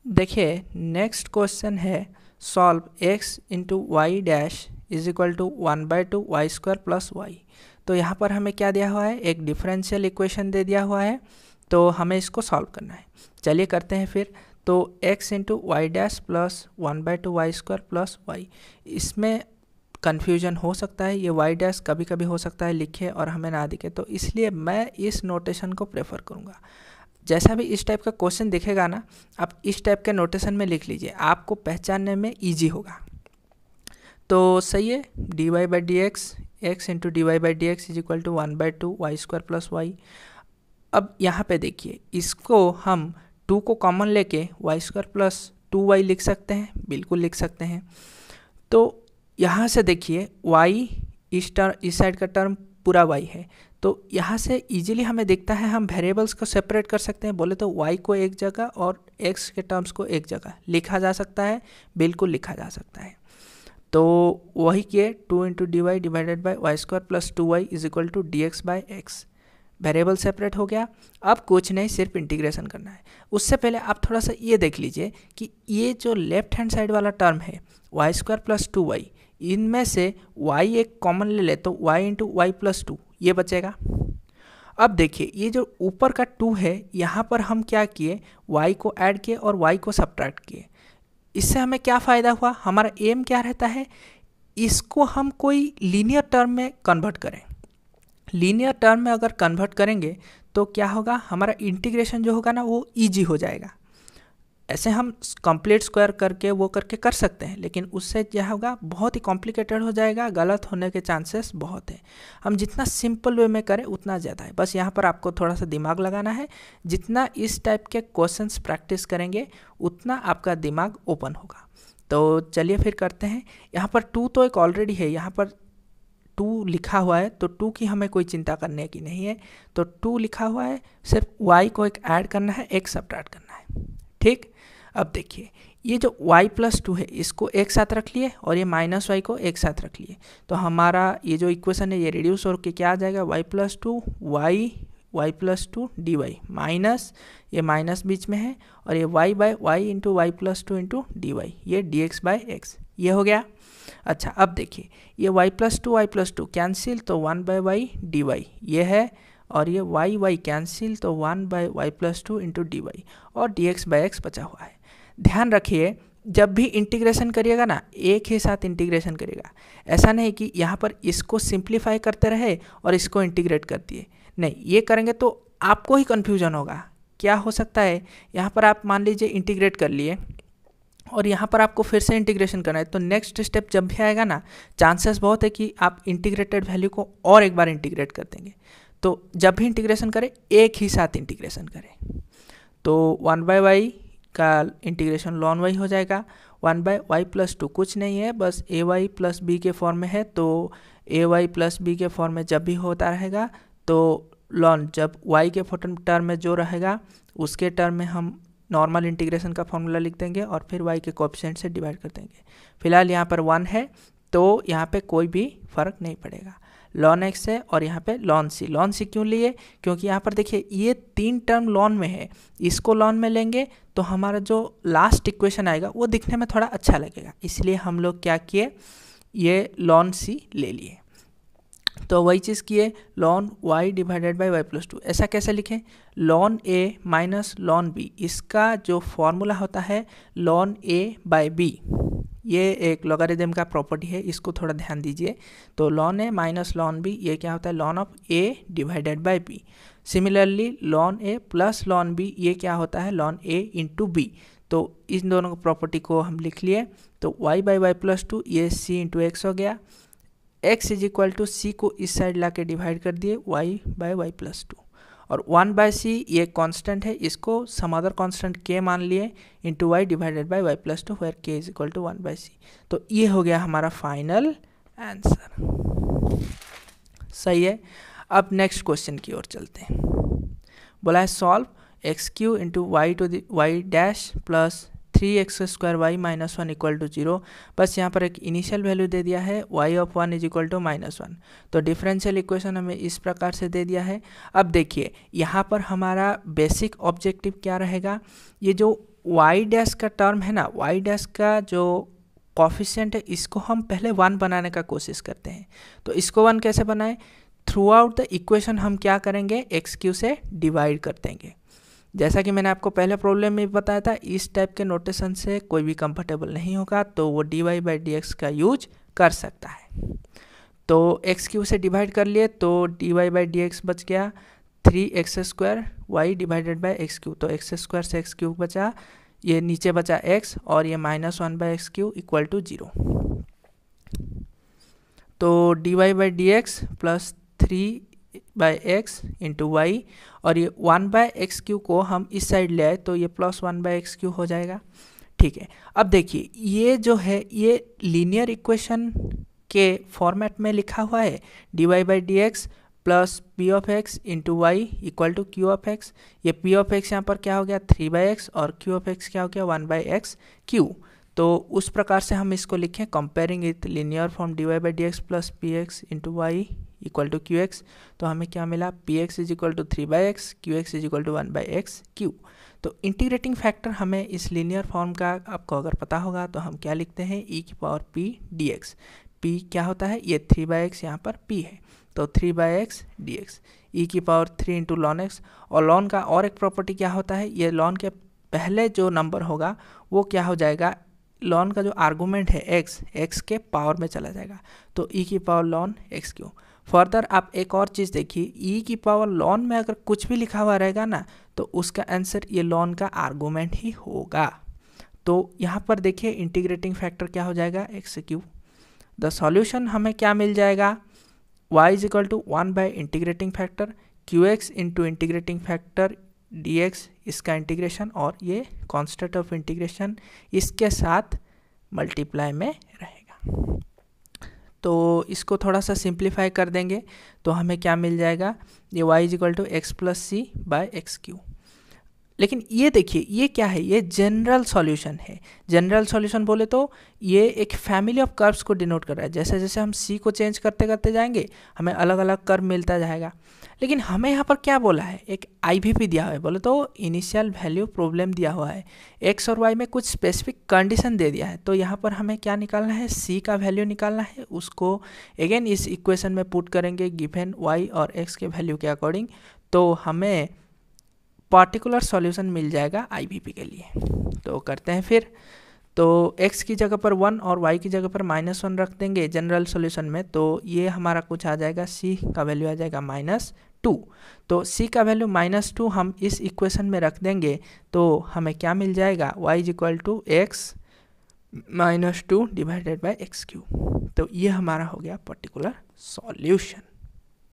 देखिए next question है solve x into y dash is equal to 1/2 y square plus y. तो यहाँ पर हमें क्या दिया हुआ है, एक डिफरेंशियल इक्वेशन दे दिया हुआ है, तो हमें इसको सॉल्व करना है। चलिए करते हैं फिर। तो x into y dash plus 1/2 y square plus y, इसमें कन्फ्यूजन हो सकता है, ये वाई डैश कभी कभी हो सकता है लिखे और हमें ना दिखे, तो इसलिए मैं इस नोटेशन को प्रेफर करूँगा। जैसा भी इस टाइप का क्वेश्चन दिखेगा ना, आप इस टाइप के नोटेशन में लिख लीजिए, आपको पहचानने में ईजी होगा। तो सही है, d y by d x into d y by d x is equal to 1/2 y square plus y. अब यहाँ पे देखिए, इसको हम 2 को कॉमन लेके वाई स्क्वायर प्लस 2y लिख सकते हैं, बिल्कुल लिख सकते हैं। तो यहाँ से देखिए y इस साइड का टर्म पूरा y है, तो यहाँ से इजीली हमें दिखता है हम वेरिएबल्स को सेपरेट कर सकते हैं। बोले तो y को एक जगह और x के टर्म्स को एक जगह लिखा जा सकता है, बिल्कुल लिखा जा सकता है। तो वही किए, 2 into d y divided by y square plus 2y is equal to d x by x. Variable separate हो गया। अब कुछ नहीं, सिर्फ इंटीग्रेशन करना है। उससे पहले आप थोड़ा सा ये देख लीजिए कि ये जो लेफ्ट हैंड साइड वाला टर्म है वाई स्क्वायर प्लस 2y, इनमें से y एक कॉमन ले ले तो y इंटू वाई प्लस 2 ये बचेगा। अब देखिए ये जो ऊपर का 2 है, यहाँ पर हम क्या किए, y को ऐड किए और y को सब्ट्रैक्ट किए। इससे हमें क्या फ़ायदा हुआ, हमारा एम क्या रहता है, इसको हम कोई लीनियर टर्म में कन्वर्ट करें। लीनियर टर्म में अगर कन्वर्ट करेंगे तो क्या होगा, हमारा इंटीग्रेशन जो होगा ना वो ईजी हो जाएगा। ऐसे हम कंप्लीट स्क्वायर करके वो करके कर सकते हैं, लेकिन उससे क्या होगा, बहुत ही कॉम्प्लिकेटेड हो जाएगा, गलत होने के चांसेस बहुत है। हम जितना सिंपल वे में करें उतना ज़्यादा है। बस यहाँ पर आपको थोड़ा सा दिमाग लगाना है। जितना इस टाइप के क्वेश्चंस प्रैक्टिस करेंगे उतना आपका दिमाग ओपन होगा। तो चलिए फिर करते हैं। यहाँ पर 2 तो एक ऑलरेडी है, यहाँ पर 2 लिखा हुआ है, तो 2 की हमें कोई चिंता करने की नहीं है। तो 2 लिखा हुआ है, सिर्फ y को एक ऐड करना है, एक सब्ट्रैक्ट करना है, ठीक। अब देखिए ये जो y प्लस 2 है इसको एक साथ रख लिए और ये माइनस वाई को एक साथ रख लिए, तो हमारा ये जो इक्वेशन है ये रिड्यूस होकर क्या आ जाएगा, y plus 2 y plus 2 d y, minus ये माइनस बीच में है और ये y by y into y plus 2 into d y, ये डी एक्स बाई एक्स, ये हो गया। अच्छा अब देखिए ये y प्लस 2 कैंसिल, तो 1 बाई वाई डी वाई ये है, और ये y कैंसिल, तो 1 by Y plus 2 into d y, और डी एक्स बाई एक्स बचा हुआ है। ध्यान रखिए जब भी इंटीग्रेशन करिएगा ना, एक ही साथ इंटीग्रेशन करिएगा। ऐसा नहीं कि यहाँ पर इसको सिंप्लीफाई करते रहे और इसको इंटीग्रेट कर दिए, नहीं, ये करेंगे तो आपको ही कन्फ्यूजन होगा। क्या हो सकता है, यहाँ पर आप मान लीजिए इंटीग्रेट कर लिए और यहाँ पर आपको फिर से इंटीग्रेशन करना है, तो नेक्स्ट स्टेप जब भी आएगा ना, चांसेस बहुत है कि आप इंटीग्रेटेड वैल्यू को और एक बार इंटीग्रेट कर देंगे। तो जब भी इंटीग्रेशन करें एक ही साथ इंटीग्रेशन करें। तो 1 बाई वाई का इंटीग्रेशन लॉन वाई हो जाएगा, 1 बाई वाई प्लस 2 कुछ नहीं है, बस ए वाई प्लस बी के फॉर्म में है, तो ए वाई प्लस बी के फॉर्म में जब भी होता रहेगा तो लॉन, जब वाई के टर्म में जो रहेगा उसके टर्म में हम नॉर्मल इंटीग्रेशन का फॉर्मूला लिख देंगे और फिर y के कोएफिशिएंट से डिवाइड कर देंगे। फिलहाल यहाँ पर 1 है तो यहाँ पे कोई भी फर्क नहीं पड़ेगा। लॉन x है और यहाँ पे लॉन c क्यों लिए, क्योंकि यहाँ पर देखिए ये 3 टर्म लॉन में है, इसको लॉन में लेंगे तो हमारा जो लास्ट इक्वेशन आएगा वो दिखने में थोड़ा अच्छा लगेगा, इसलिए हम लोग क्या किए, ये लॉन c ले लिए। तो वही चीज़ किए, ln y divided by Y plus 2। ऐसा कैसे लिखें, ln a minus ln b, इसका जो फॉर्मूला होता है लॉन a बाई b, ये एक लॉगरिथम का प्रॉपर्टी है, इसको थोड़ा ध्यान दीजिए। तो lawn a minus ln b ये क्या होता है, lawn of a divided by b। Similarly lawn a plus lawn b ये क्या होता है, लॉन a इंटू b। तो इन दोनों प्रॉपर्टी को हम लिख लिए, तो y बाई वाई प्लस 2 ये c इंटू एक्स हो गया, x इज इक्वल टू सी को इस साइड ला के डिवाइड कर दिए y बाई वाई प्लस 2, और 1 बाई सी ये कांस्टेंट है, इसको सम अदर कांस्टेंट k मान लिए, into Y divided by Y plus 2 where k is equal to 1 by C. तो ये हो गया हमारा फाइनल आंसर। सही है। अब नेक्स्ट क्वेश्चन की ओर चलते हैं। बोला है solve x q into y to y dash plus 3x² minus 1 equal to 0। बस यहाँ पर एक इनिशियल वैल्यू दे दिया है y of 1 is equal to -1। तो डिफरेंशियल इक्वेशन हमें इस प्रकार से दे दिया है। अब देखिए यहाँ पर हमारा बेसिक ऑब्जेक्टिव क्या रहेगा, ये जो y डैश का टर्म है ना, y डैश का जो कॉफिशिएंट है इसको हम पहले 1 बनाने का कोशिश करते हैं। तो इसको 1 कैसे बनाएं, थ्रू आउट द इक्वेशन हम क्या करेंगे, x³ से डिवाइड कर देंगे। जैसा कि मैंने आपको पहले प्रॉब्लम में बताया था, इस टाइप के नोटेशन से कोई भी कंफर्टेबल नहीं होगा तो वो dy/dx का यूज कर सकता है। तो x³ से डिवाइड कर लिए तो dy/dx बच गया 3x² y divided by x³। तो x² से x³ बचा, ये नीचे बचा x और ये -1/x³ इक्वल टू 0। तो dy/dx plus 3/x into Y, और ये 1/x³ को हम इस साइड ले आए तो ये प्लस 1/x³ हो जाएगा। ठीक है, अब देखिए ये जो है ये लीनियर इक्वेशन के फॉर्मेट में लिखा हुआ है, dy/dx plus p of x into y equal to q of x। ये p ऑफ x यहाँ पर क्या हो गया 3/x और q ऑफ x क्या हो गया 1/x³। तो उस प्रकार से हम इसको लिखें comparing with linear form dy/dx plus px into y equal to qx। तो हमें क्या मिला, px is equal to 3/x, qx is equal to 1/x³। तो इंटीग्रेटिंग फैक्टर हमें इस लीनियर फॉर्म का आपको अगर पता होगा तो हम क्या लिखते हैं, e⁻p dx। p क्या होता है, ये 3/x यहाँ पर p है तो 3/x dx, e⁻3 into ln x। और ln का और एक प्रॉपर्टी क्या होता है, ये ln के पहले जो नंबर होगा वो क्या हो जाएगा, ln का जो आर्गूमेंट है x के पावर में चला जाएगा तो e⁻ln x³। फर्दर आप एक और चीज़ देखिए, e⁻ln में अगर कुछ भी लिखा हुआ रहेगा ना तो उसका आंसर ये ln का आर्गूमेंट ही होगा। तो यहाँ पर देखिए इंटीग्रेटिंग फैक्टर क्या हो जाएगा x³। द सॉल्यूशन हमें क्या मिल जाएगा, y is equal to 1 integrating factor qx into integrating factor dx, इसका इंटीग्रेशन और ये कांस्टेंट ऑफ इंटीग्रेशन इसके साथ मल्टीप्लाई में रहेगा। तो इसको थोड़ा सा सिंप्लीफाई कर देंगे तो हमें क्या मिल जाएगा, ये y is equal to x plus c/x³। लेकिन ये देखिए ये क्या है, ये जनरल सॉल्यूशन है। जनरल सॉल्यूशन बोले तो ये एक फैमिली ऑफ कर्व्स को डिनोट कर रहा है। जैसे जैसे हम c को चेंज करते करते जाएंगे हमें अलग अलग कर्व मिलता जाएगा। लेकिन हमें यहाँ पर क्या बोला है, एक IVP दिया हुआ है, बोले तो इनिशियल वैल्यू प्रॉब्लम दिया हुआ है, x और y में कुछ स्पेसिफिक कंडीशन दे दिया है। तो यहाँ पर हमें क्या निकालना है, c का वैल्यू निकालना है, उसको अगेन इस इक्वेशन में पुट करेंगे गिवन y और x के वैल्यू के अकॉर्डिंग। तो हमें पार्टिकुलर सॉल्यूशन मिल जाएगा IVP के लिए। तो करते हैं फिर, तो x की जगह पर 1 और y की जगह पर -1 रख देंगे जनरल सॉल्यूशन में। तो ये हमारा कुछ आ जाएगा, c का वैल्यू आ जाएगा -2। तो c का वैल्यू -2 हम इस इक्वेशन में रख देंगे तो हमें क्या मिल जाएगा, y is equal to x -2 divided by x³। तो ये हमारा हो गया पर्टिकुलर सॉल्यूशन।